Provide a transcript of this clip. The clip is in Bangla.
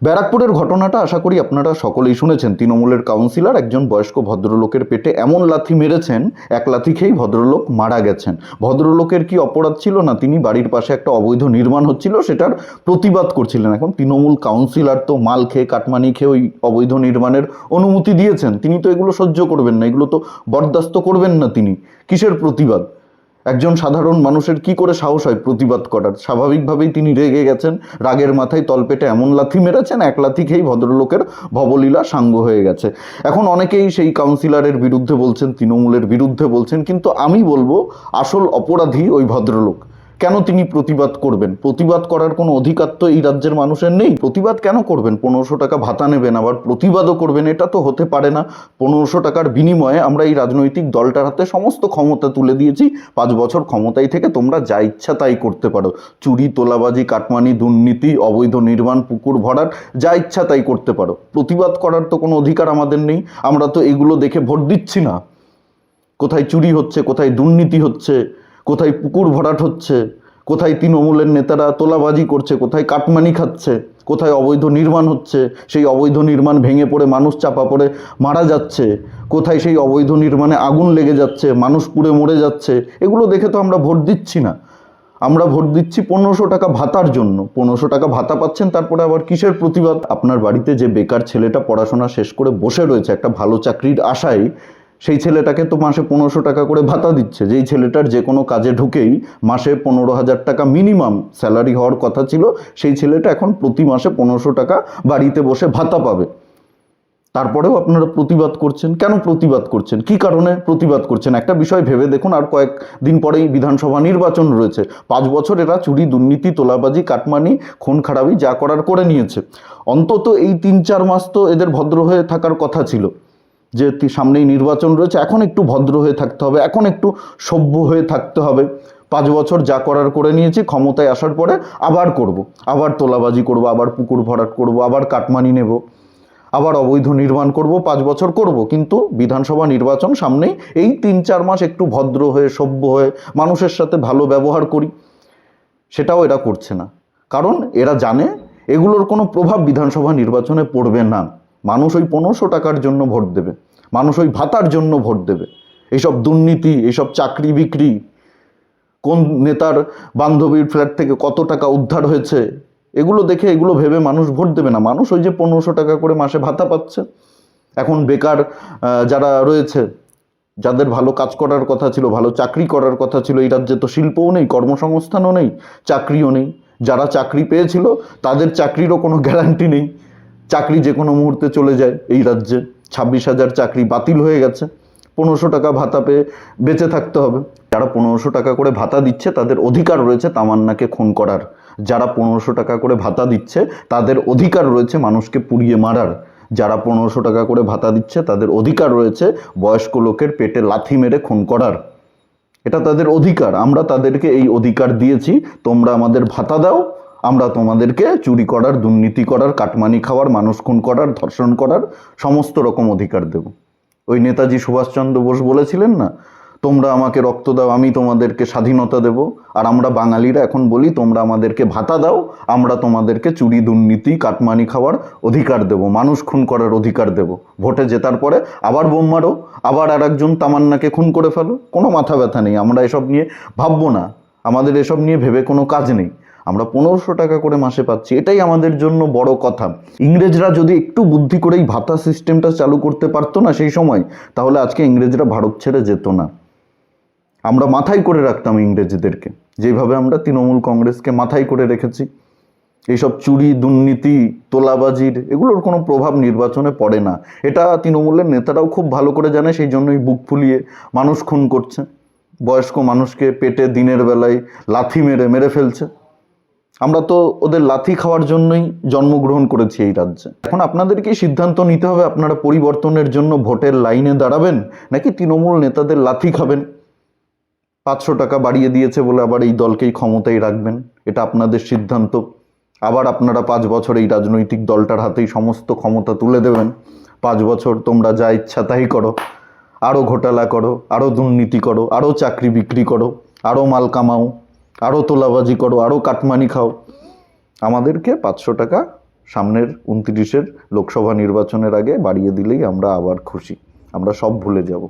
ব্যারাকপুরের ঘটনাটা আশা করি আপনারা সকলেই শুনেছেন। তৃণমূলের কাউন্সিলর একজন বয়স্ক ভদ্রলোকের পেটে এমন লাথি মেরেছেন, এক লাথি খেয়েই ভদ্রলোক মারা গেছেন। ভদ্রলোকের কি অপরাধ ছিল না? তিনি বাড়ির পাশে একটা অবৈধ নির্মাণ হচ্ছিল, সেটার প্রতিবাদ করছিলেন। এখন তৃণমূল কাউন্সিলর তো মাল খেয়ে কাটমানি খেয়ে ওই অবৈধ নির্মাণের অনুমতি দিয়েছেন। তিনি তো এগুলো সহ্য করবেন না, এগুলো তো বরদাস্ত করবেন না। তিনি কিসের প্রতিবাদ? একজন সাধারণ মানুষের কি করে সাহস হয় প্রতিবাদ করার? স্বাভাবিকভাবেই তিনি রেগে গেছেন, রাগের মাথায় তলপেটে এমন লাথি মেরেছেন, এক লাথি খেয়েই ভদ্রলোকের ভবলীলা সাঙ্গ হয়ে গেছে। এখন অনেকেই সেই কাউন্সিলরের বিরুদ্ধে বলছেন, তৃণমূলের বিরুদ্ধে বলছেন, কিন্তু আমি বলবো আসল অপরাধী ওই ভদ্রলোক। কেন তিনি প্রতিবাদ করবেন? প্রতিবাদ করার কোনো অধিকার তো এই রাজ্যের মানুষের নেই। প্রতিবাদ কেন করবেন? 1500 টাকা ভাতা নেবেন, আবার প্রতিবাদও করবেন? এটা তো হতে পারে না। 1500 টাকার বিনিময়ে আমরা এই রাজনৈতিক দলটার হাতে সমস্ত ক্ষমতা তুলে দিয়েছি। 5 বছর ক্ষমতায় থেকে তোমরা যা ইচ্ছা তাই করতে পারো। চুরি, তোলাবাজি, কাটমানি, দুর্নীতি, অবৈধ নির্মাণ, পুকুর ভরাট, যা ইচ্ছা তাই করতে পারো। প্রতিবাদ করার তো কোনো অধিকার আমাদের নেই। আমরা তো এগুলো দেখে ভোট দিচ্ছি না। কোথায় চুরি হচ্ছে, কোথায় দুর্নীতি হচ্ছে, কোথায় পুকুর ভরাট হচ্ছে, কোথায় তৃণমূলের নেতারা তোলাবাজি করছে, কোথায় কাটমানি খাচ্ছে, কোথায় অবৈধ নির্মাণ হচ্ছে, সেই অবৈধ নির্মাণ ভেঙে পড়ে মানুষ চাপা পড়ে মারা যাচ্ছে, কোথায় সেই অবৈধ নির্মাণে আগুন লেগে যাচ্ছে, মানুষ পুড়ে মরে যাচ্ছে, এগুলো দেখে তো আমরা ভোট দিচ্ছি না। আমরা ভোট দিচ্ছি 1500 টাকা ভাতার জন্য। 1500 টাকা ভাতা পাচ্ছেন, তারপরে আবার কিসের প্রতিবাদ? আপনার বাড়িতে যে বেকার ছেলেটা পড়াশোনা শেষ করে বসে রয়েছে একটা ভালো চাকরির আশায়, সেই ছেলেটাকে তো মাসে 1500 টাকা করে ভাতা দিচ্ছে। যেই ছেলেটার যে কোনো কাজে ঢুকেই মাসে 15,000 টাকা মিনিমাম স্যালারি হওয়ার কথা ছিল, সেই ছেলেটা এখন প্রতি মাসে 1500 টাকা বাড়িতে বসে ভাতা পাবে। তারপরেও আপনারা প্রতিবাদ করছেন। কেন প্রতিবাদ করছেন? কি কারণে প্রতিবাদ করছেন? একটা বিষয় ভেবে দেখুন, আর কয়েকদিন পরেই বিধানসভা নির্বাচন রয়েছে। 5 বছর এরা চুরি, দুর্নীতি, তোলাবাজি, কাটমানি, খুন খারাপি যা করার করে নিয়েছে। অন্তত এই 3-4 মাস তো এদের ভদ্র হয়ে থাকার কথা ছিল। যে সামনেই নির্বাচন রয়েছে, এখন একটু ভদ্র হয়ে থাকতে হবে, এখন একটু সভ্য হয়ে থাকতে হবে। 5 বছর যা করার করে নিয়েছি, ক্ষমতায় আসার পরে আবার করব, আবার তোলাবাজি করব, আবার পুকুর ভরাট করব, আবার কাটমানি নেব, আবার অবৈধ নির্মাণ করব, 5 বছর করব। কিন্তু বিধানসভা নির্বাচন সামনেই, এই 3-4 মাস একটু ভদ্র হয়ে সভ্য হয়ে মানুষের সাথে ভালো ব্যবহার করি। সেটাও এরা করছে না, কারণ এরা জানে এগুলোর কোনো প্রভাব বিধানসভা নির্বাচনে পড়বে না। মানুষ ওই 1500 টাকার জন্য ভোট দেবে, মানুষ ওই ভাতার জন্য ভোট দেবে। এইসব দুর্নীতি, এইসব চাকরি বিক্রি, কোন নেতার বান্ধবীর ফ্ল্যাট থেকে কত টাকা উদ্ধার হয়েছে, এগুলো দেখে, এগুলো ভেবে মানুষ ভোট দেবে না। মানুষ ওই যে 1500 টাকা করে মাসে ভাতা পাচ্ছে। এখন বেকার যারা রয়েছে, যাদের ভালো কাজ করার কথা ছিল, ভালো চাকরি করার কথা ছিল, এই রাজ্যে তো শিল্পও নেই, কর্মসংস্থানও নেই, চাকরিও নেই। যারা চাকরি পেয়েছিল তাদের চাকরিরও কোনো গ্যারান্টি নেই। চাকরি যে কোনো মুহূর্তে চলে যায় এই রাজ্যে। 26,000 চাকরি বাতিল হয়ে গেছে। 1500 টাকা ভাতা পেয়ে বেঁচে থাকতে হবে। যারা 1500 টাকা করে ভাতা দিচ্ছে তাদের অধিকার রয়েছে তামান্নাকে খুন করার। যারা 1500 টাকা করে ভাতা দিচ্ছে তাদের অধিকার রয়েছে মানুষকে পুড়িয়ে মারার। যারা 1500 টাকা করে ভাতা দিচ্ছে তাদের অধিকার রয়েছে বয়স্ক লোকের পেটে লাথি মেরে খুন করার। এটা তাদের অধিকার। আমরা তাদেরকে এই অধিকার দিয়েছি। তোমরা আমাদের ভাতা দাও, আমরা তোমাদেরকে চুরি করার, দুর্নীতি করার, কাটমানি খাওয়ার, মানুষ খুন করার, ধর্ষণ করার সমস্ত রকম অধিকার দেব। ওই নেতাজি সুভাষচন্দ্র বোস বলেছিলেন না, তোমরা আমাকে রক্ত দাও, আমি তোমাদেরকে স্বাধীনতা দেব। আর আমরা বাঙালিরা এখন বলি, তোমরা আমাদেরকে ভাতা দাও, আমরা তোমাদেরকে চুরি, দুর্নীতি, কাটমানি খাওয়ার অধিকার দেব, মানুষ খুন করার অধিকার দেব। ভোটে জেতার পরে আবার বোম মারো, আবার আর একজন তামান্নাকে খুন করে ফেলো, কোনো মাথা ব্যথা নেই। আমরা এসব নিয়ে ভাববো না, আমাদের এসব নিয়ে ভেবে কোনো কাজ নেই। আমরা 1500 টাকা করে মাসে পাচ্ছি, এটাই আমাদের জন্য বড় কথা। ইংরেজরা যদি একটু বুদ্ধি করে এই ভাতা সিস্টেমটা চালু করতে পারতো না সেই সময়, তাহলে আজকে ইংরেজরা ভারত ছেড়ে যেত না। আমরা মাথায় করে রাখতাম ইংরেজদেরকে, যেভাবে আমরা তৃণমূল কংগ্রেসকে মাথায় করে রেখেছি। এইসব চুরি, দুর্নীতি, তোলাবাজির এগুলোর কোনো প্রভাব নির্বাচনে পড়ে না। এটা তৃণমূলের নেতারাও খুব ভালো করে জানে, সেই জন্যই বুক ফুলিয়ে মানুষ খুন করছে। বয়স্ক মানুষকে পেটে দিনের বেলায় লাথি মেরে মেরে ফেলছে। আমরা তো ওদের লাথি খাওয়ার জন্যই জন্মগ্রহণ করেছি এই রাজ্যে। এখন আপনাদেরকেই সিদ্ধান্ত নিতে হবে, আপনারা পরিবর্তনের জন্য ভোটের লাইনে দাঁড়াবেন, নাকি তৃণমূল নেতাদের লাথি খাবেন। 500 টাকা বাড়িয়ে দিয়েছে বলে আবার এই দলকেই ক্ষমতায় রাখবেন, এটা আপনাদের সিদ্ধান্ত। আবার আপনারা 5 বছর এই রাজনৈতিক দলটার হাতেই সমস্ত ক্ষমতা তুলে দেবেন। 5 বছর তোমরা যা ইচ্ছা তাই করো, আরও ঘোটালা করো, আরও দুর্নীতি করো, আরও চাকরি বিক্রি করো, আরও মাল কামাও, আরও তোলাবাজি করো, আরও কাটমানি খাও। আমাদেরকে 500 টাকা সামনের 29-এর লোকসভা নির্বাচনের আগে বাড়িয়ে দিলেই আমরা আবার খুশি, আমরা সব ভুলে যাব।